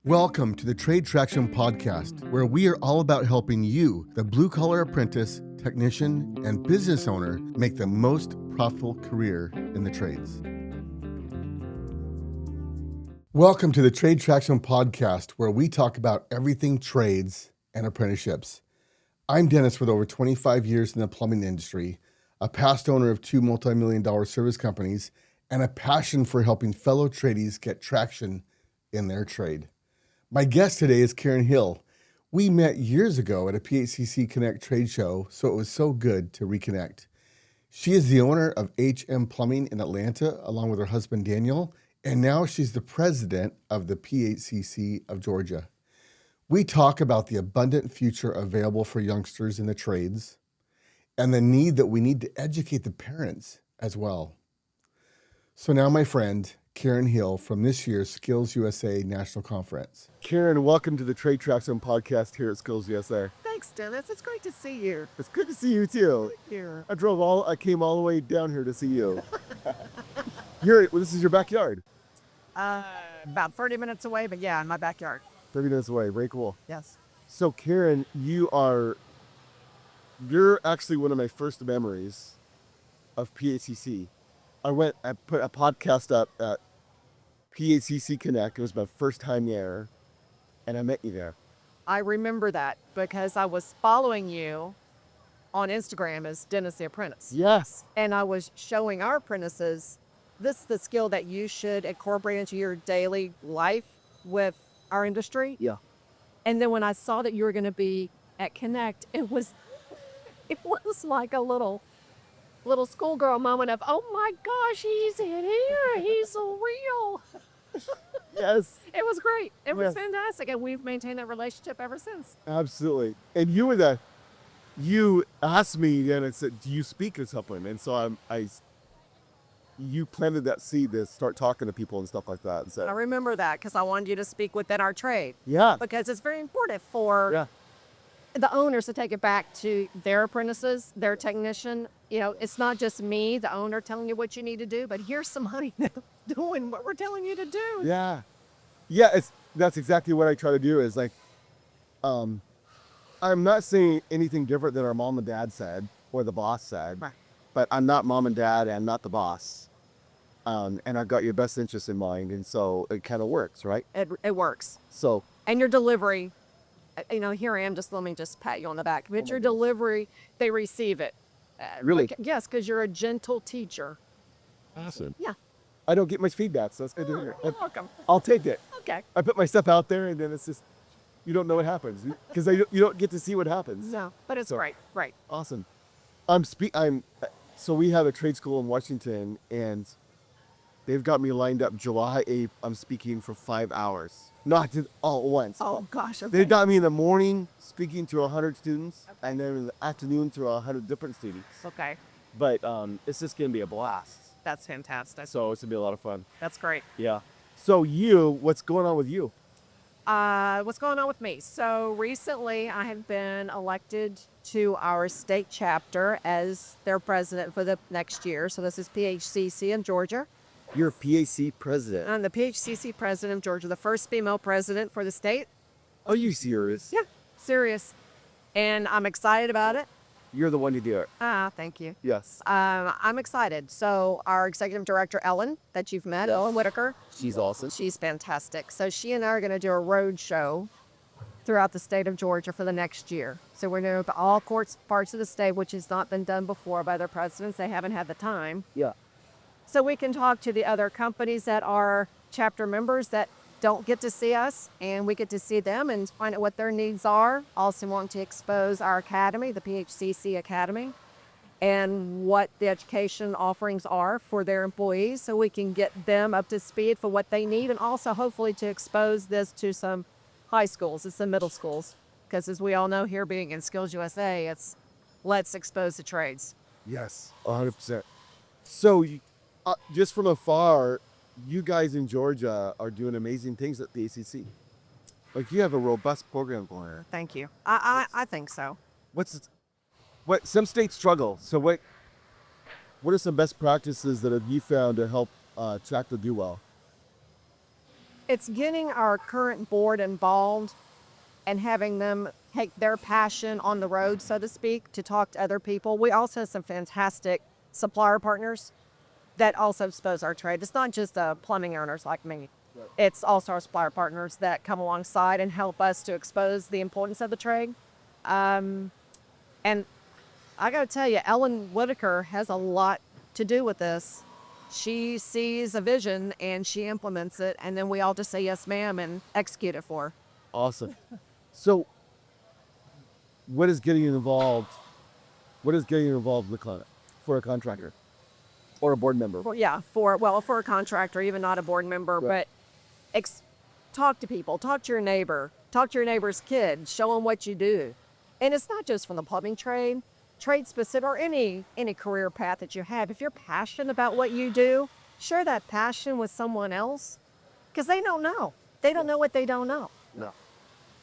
Welcome to the Trade Traction Podcast, where we are all about helping you, the blue-collar apprentice, technician, and business owner, make the most profitable career in the trades. Welcome to the Trade Traction Podcast, where we talk about everything trades and apprenticeships. I'm Dennis with over 25 years in the plumbing industry, a past owner of 2 multi-million-dollar service companies, and a passion for helping fellow tradies get traction in their trade. My guest today is Karen Hill. We met years ago at a PHCC Connect trade show, so it was so good to reconnect. She is the owner of HM Plumbing in Atlanta, along with her husband Daniel, and now she's the president of the PHCC of Georgia. We talk about the abundant future available for youngsters in the trades and the need that we need to educate the parents as well. So now, my friend, Karen Hill from this year's Skills USA National Conference. Karen, welcome to the Trade Traction Podcast here at Skills USA. Thanks, Dennis. It's great to see you. It's good to see you too. Here. I came all the way down here to see you. This is your backyard. About 30 minutes away, but yeah, in my backyard. 30 minutes away. Very cool. Yes. So Karen, you're actually one of my first memories of PHCC. I put a podcast up at PHCC Connect. It was my first time there, and I met you there. I remember that because I was following you on Instagram as Dennis the Apprentice. Yes. And I was showing our apprentices, this is the skill that you should incorporate into your daily life with our industry. Yeah. And then when I saw that you were going to be at Connect, it was like a little schoolgirl moment of, oh my gosh, he's in here. He's so real. Yes. It was great. It was fantastic. And we've maintained that relationship ever since. Absolutely. And you asked me and I said, do you speak or something? And so you planted that seed to start talking to people and stuff like that. And so, I remember that because I wanted you to speak within our trade. Yeah. Because it's very important for the owners to take it back to their apprentices, their technician. You know, it's not just me, the owner, telling you what you need to do, but here's somebody doing what we're telling you to do. Yeah. Yeah, that's exactly what I try to do is like, I'm not saying anything different than our mom and dad said or the boss said, right. But I'm not mom and dad and not the boss. And I've got your best interest in mind. And so it kind of works, right? It works. So. And your delivery, here I am, let me pat you on the back. But your delivery, they receive it. Really? Yes, because you're a gentle teacher. Awesome. Yeah. I don't get much feedback, so that's good to hear. You're welcome. I'll take it. Okay. I put my stuff out there, and then it's just, you don't know what happens because you don't get to see what happens. No, but it's great. Right. Awesome. So we have a trade school in Washington, and they've got me lined up July 8th. I'm speaking for 5 hours, not all at once. Oh gosh. Okay. They've got me in the morning speaking to 100 students, and then in the afternoon to 100 different students. Okay. But it's just gonna be a blast. That's fantastic. So it's gonna be a lot of fun. That's great. Yeah. So what's going on with you? What's going on with me? So recently I have been elected to our state chapter as their president for the next year. So this is PHCC in Georgia. You're a PHC president. I'm the PHCC president of Georgia, the first female president for the state. Are you serious? Yeah, serious. And I'm excited about it. You're the one to do it. Thank you. Yes. I'm excited. So our executive director, Ellen, that you've met, Ellen Whitaker. She's awesome. She's fantastic. So she and I are going to do a road show throughout the state of Georgia for the next year. So we're going to all parts of the state, which has not been done before by their presidents. They haven't had the time. Yeah. So we can talk to the other companies that are chapter members that don't get to see us, and we get to see them and find out what their needs are. Also want to expose our academy, the PHCC Academy, and what the education offerings are for their employees so we can get them up to speed for what they need, and also hopefully to expose this to some high schools and some middle schools. Because as we all know here, being in Skills USA, it's let's expose the trades. Yes, 100%. So just from afar, you guys in Georgia are doing amazing things at the ACC. Like you have a robust program going on. Thank you. I think so. What some states struggle. So what are some best practices that have you found to help tractor do well? It's getting our current board involved and having them take their passion on the road, so to speak, to talk to other people. We also have some fantastic supplier partners that also expose our trade. It's not just the plumbing owners like me. Right. It's also our supplier partners that come alongside and help us to expose the importance of the trade. And I got to tell you, Ellen Whitaker has a lot to do with this. She sees a vision and she implements it, and then we all just say yes, ma'am, and execute it for her. Awesome. So, what is getting involved? What is getting involved with for a contractor or a board member? For a contractor, even not a board member, Right. but talk to people, talk to your neighbor, talk to your neighbor's kid, show them what you do. And it's not just from the plumbing trade specific, or any career path that you have. If you're passionate about what you do, share that passion with someone else, because they don't know. They don't know what they don't know. No.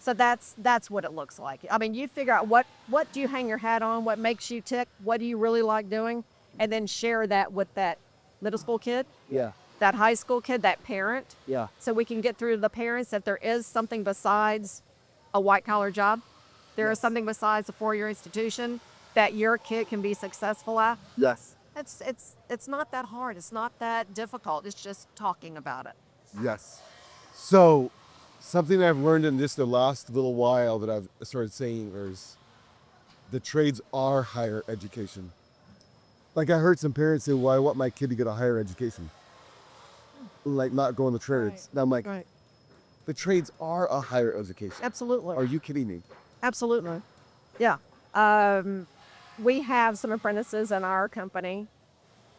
So that's what it looks like. I mean, you figure out what do you hang your hat on, what makes you tick, what do you really like doing, and then share that with that middle school kid, Yeah. that high school kid, that parent. Yeah. So we can get through to the parents that there is something besides a white collar job. There is something besides a 4-year institution that your kid can be successful at. Yes. It's not that hard. It's not that difficult. It's just talking about it. Yes. So, something I've learned in just the last little while that I've started saying is the trades are higher education. Like I heard some parents say, well, I want my kid to get a higher education. Like not go in the trades. Right. And I'm like, Right. the trades are a higher education. Absolutely. Are you kidding me? Absolutely. Yeah. We have some apprentices in our company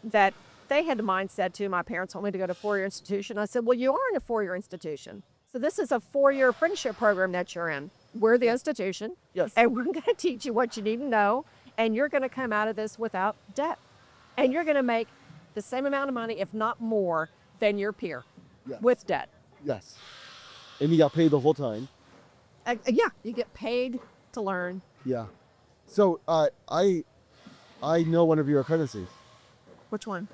that they had the mindset too. My parents told me to go to a 4-year institution. I said, well, you are in a 4-year institution. So this is a 4-year apprenticeship program that you're in. We're the institution. Yes. And we're going to teach you what you need to know. And you're going to come out of this without debt. And you're going to make the same amount of money, if not more, than your peer with debt. Yes. And you got paid the whole time. Yeah, you get paid to learn. Yeah. So I know one of your apprentices. Which one?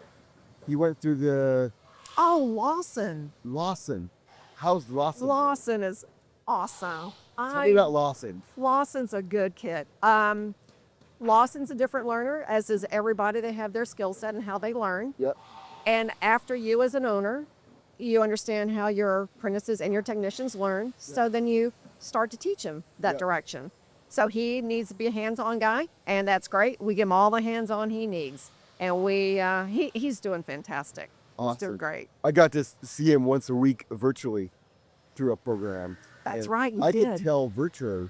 He went through the Oh, Lawson. Lawson. How's Lawson? Lawson is awesome. Tell me about Lawson. Lawson's a good kid. Lawson's a different learner, as is everybody. They have their skill set and how they learn. Yep. And after you as an owner, you understand how your apprentices and your technicians learn. So then you start to teach them that direction. So he needs to be a hands-on guy, and that's great. We give him all the hands-on he needs. And he's doing fantastic. Awesome. He's doing great. I got to see him once a week virtually through a program. That's And right, you I did. could tell virtually,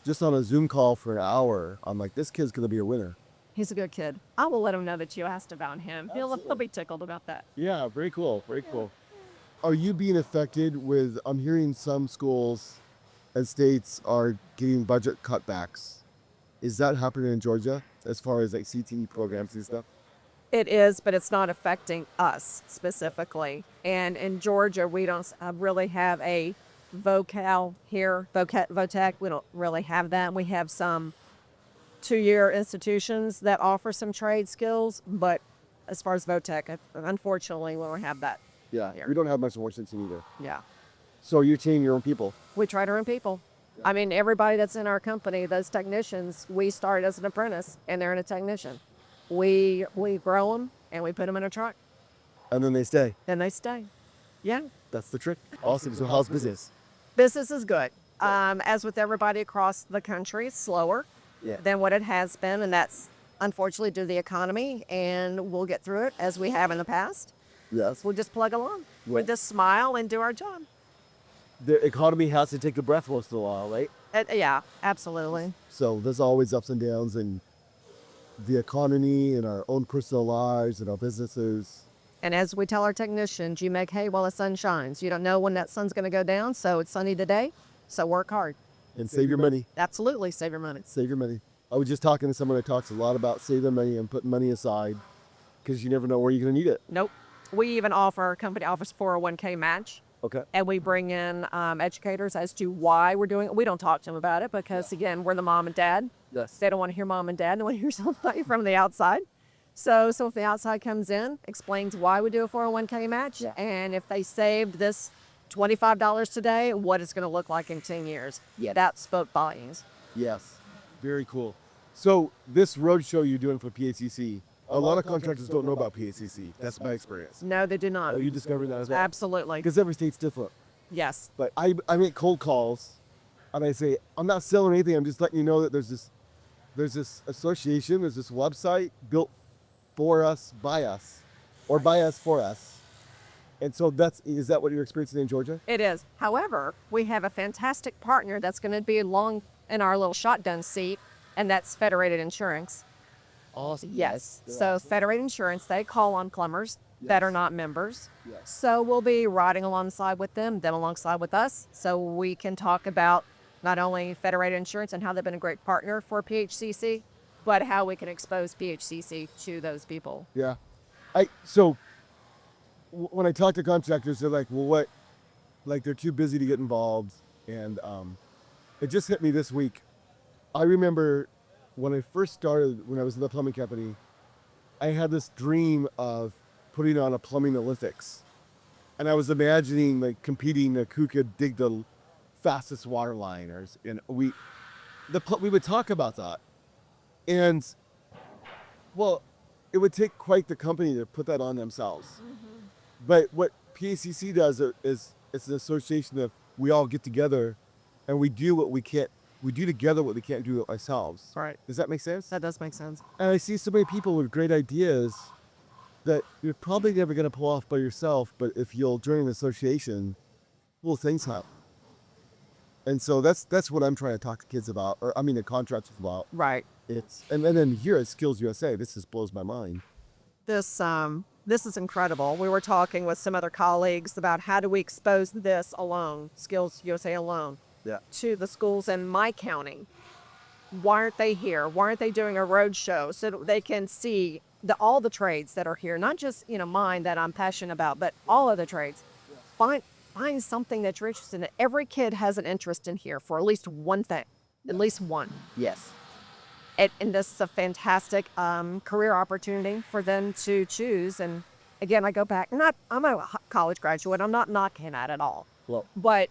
just on a Zoom call for an hour, I'm like, this kid's going to be a winner. He's a good kid. I will let him know that you asked about him. He'll be tickled about that. Yeah, very cool. Very cool. Are you being affected with, I'm hearing some schools and states are getting budget cutbacks. Is that happening in Georgia as far as like CTE programs and stuff? It is, but it's not affecting us specifically. And in Georgia, we don't really have a vocal here, VOTEC. We don't really have that. We have some 2-year institutions that offer some trade skills, but as far as VOTEC, unfortunately, we don't have that. Yeah, Here. we don't have much in Washington either. Yeah. So you're training your own people? We try to earn people. I mean, everybody that's in our company, those technicians, we started as an apprentice and they're in a technician. We grow them and we put them in a truck. And then they stay. Then they stay. Yeah. That's the trick. Awesome. So how's business? Business is good. As with everybody across the country, it's slower than what it has been. And that's unfortunately due to the economy. And we'll get through it as we have in the past. Yes. We'll just plug along. Right. We'll just smile and do our job. The economy has to take a breath once in a while, right? Yeah, absolutely. So there's always ups and downs in the economy and our own personal lives and our businesses. And as we tell our technicians, you make hay while the sun shines. You don't know when that sun's going to go down, so it's sunny today, so work hard. And save your money. Absolutely, save your money. Save your money. I was just talking to someone that talks a lot about saving money and putting money aside because you never know where you're going to need it. Nope. We even our company offers 401k match. Okay. And we bring in educators as to why we're doing it. We don't talk to them about it because, again, we're the mom and dad. Yes. They don't want to hear mom and dad. They want to hear somebody from the outside. So if the outside comes in, explains why we do a 401k match, and if they saved this $25 today, what it's going to look like in 10 years. Yeah, that spoke volumes. Yes. Very cool. So this roadshow you're doing for PHCC, a lot of contractors don't know about PHCC. That's my experience. No, they do not. Are you discovering that as well? Absolutely. Because every state's different. Yes. But I make cold calls, and I say, I'm not selling anything. I'm just letting you know that there's this association, there's this website built for us, by us, or by us for us. And so is that what you're experiencing in Georgia? It is. However, we have a fantastic partner that's going to be along in our little shotgun seat, and that's Federated Insurance. Awesome. Yes. So Federated Insurance, they call on plumbers that are not members. Yes. So we'll be riding alongside with them alongside with us, so we can talk about not only Federated Insurance and how they've been a great partner for PHCC, but how we can expose PHCC to those people. Yeah. When I talk to contractors, they're like, well, what? Like, they're too busy to get involved. And it just hit me this week. I remember when I first started, when I was in the plumbing company, I had this dream of putting on a plumbing Olympics. And I was imagining like competing, like who could dig the fastest water line. And we would talk about that. And, well, it would take quite the company to put that on themselves. Mm-hmm. But what PACC does is it's an association that we all get together and we do together what we can't do ourselves. Right. Does that make sense? That does make sense. And I see so many people with great ideas that you're probably never going to pull off by yourself, but if you'll join an association, cool things happen. And so that's what I'm trying to talk to kids about, the contractors about. Right. And then here at Skills USA, this just blows my mind. This is incredible. We were talking with some other colleagues about how do we expose this alone, Skills USA alone, to the schools in my county. Why aren't they here? Why aren't they doing a road show so that they can see all the trades that are here? Not just, mine that I'm passionate about, but all of the trades. Find something that you're interested in. Every kid has an interest in here for at least one thing, at least one. Yes. And this is a fantastic career opportunity for them to choose. And again, I go back, I'm a college graduate. I'm not knocking that at all. Well, but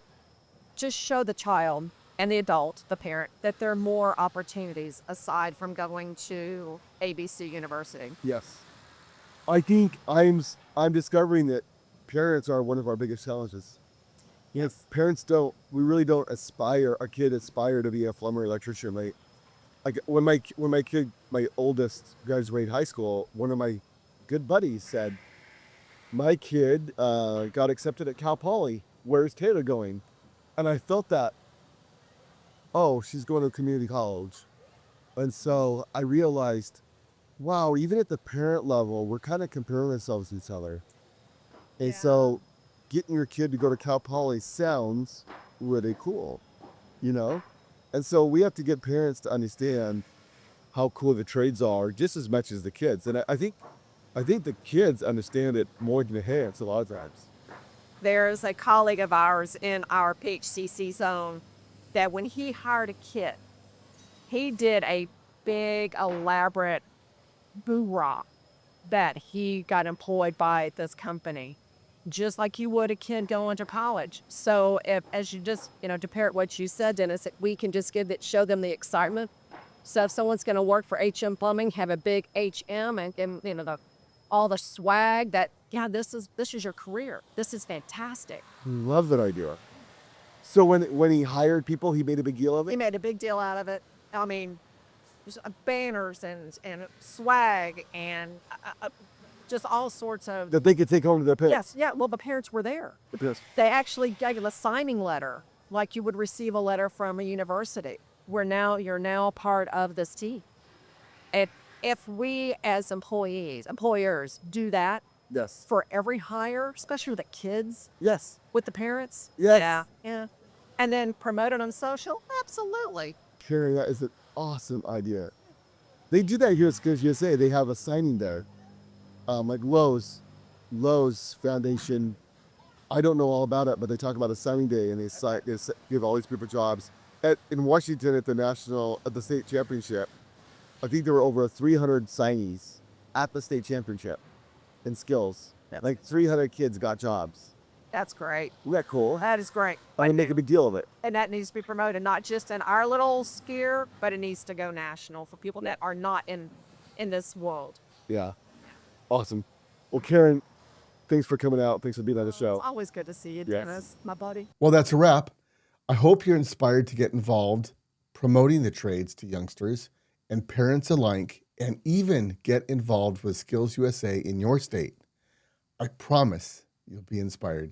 just show the child and the adult, the parent, that there are more opportunities aside from going to ABC University. yes. I think I'm discovering that parents are one of our biggest challenges. Yes. Parents we really don't our kid aspire to be a plumber, electrician. Like when my oldest graduated high school, one of my good buddies said, my kid got accepted at Cal Poly. Where's Taylor going? And I felt that, she's going to community college. And so I realized, wow, even at the parent level, we're kind of comparing ourselves to each other. And so getting your kid to go to Cal Poly sounds really cool, And so we have to get parents to understand how cool the trades are just as much as the kids. And I think the kids understand it more than the parents a lot of times. There's a colleague of ours in our PHCC zone that when he hired a kid, he did a big, elaborate hoorah that he got employed by this company, just like you would a kid going to college. So as you just, to parrot what you said, Dennis, we can just show them the excitement. So if someone's going to work for HM Plumbing, have a big HM and all the swag that, this is your career. This is fantastic. Love that idea. So when he hired people, he made a big deal of it? He made a big deal out of it. I mean, just banners and swag and just all sorts of... That they could take home to their parents? Yes, yeah. Well, the parents were there. Yes. They actually gave a signing letter, like you would receive a letter from a university. You're now a part of this team. If we as employers do that, yes, for every hire, especially the kids, yes, with the parents, yes, yeah, and then promote it on social, absolutely. Carrie, that is an awesome idea. They do that here at Skills USA. They have a signing there, like Lowe's Foundation. I don't know all about it, but they talk about a signing day, and they give all these people jobs. In Washington at the state championship, I think there were over 300 signees at the state championship in skills. Like 300 kids got jobs. That's great. Isn't that cool? That is great. I didn't make a big deal of it. And that needs to be promoted, not just in our little sphere, but it needs to go national for people that are not in this world. Yeah. Awesome. Well, Karen, thanks for coming out. Thanks for being on the It's show. always good to see you, Yes. Dennis, my buddy. Well, that's a wrap. I hope you're inspired to get involved promoting the trades to youngsters and parents alike, and even get involved with Skills USA in your state. I promise you'll be inspired.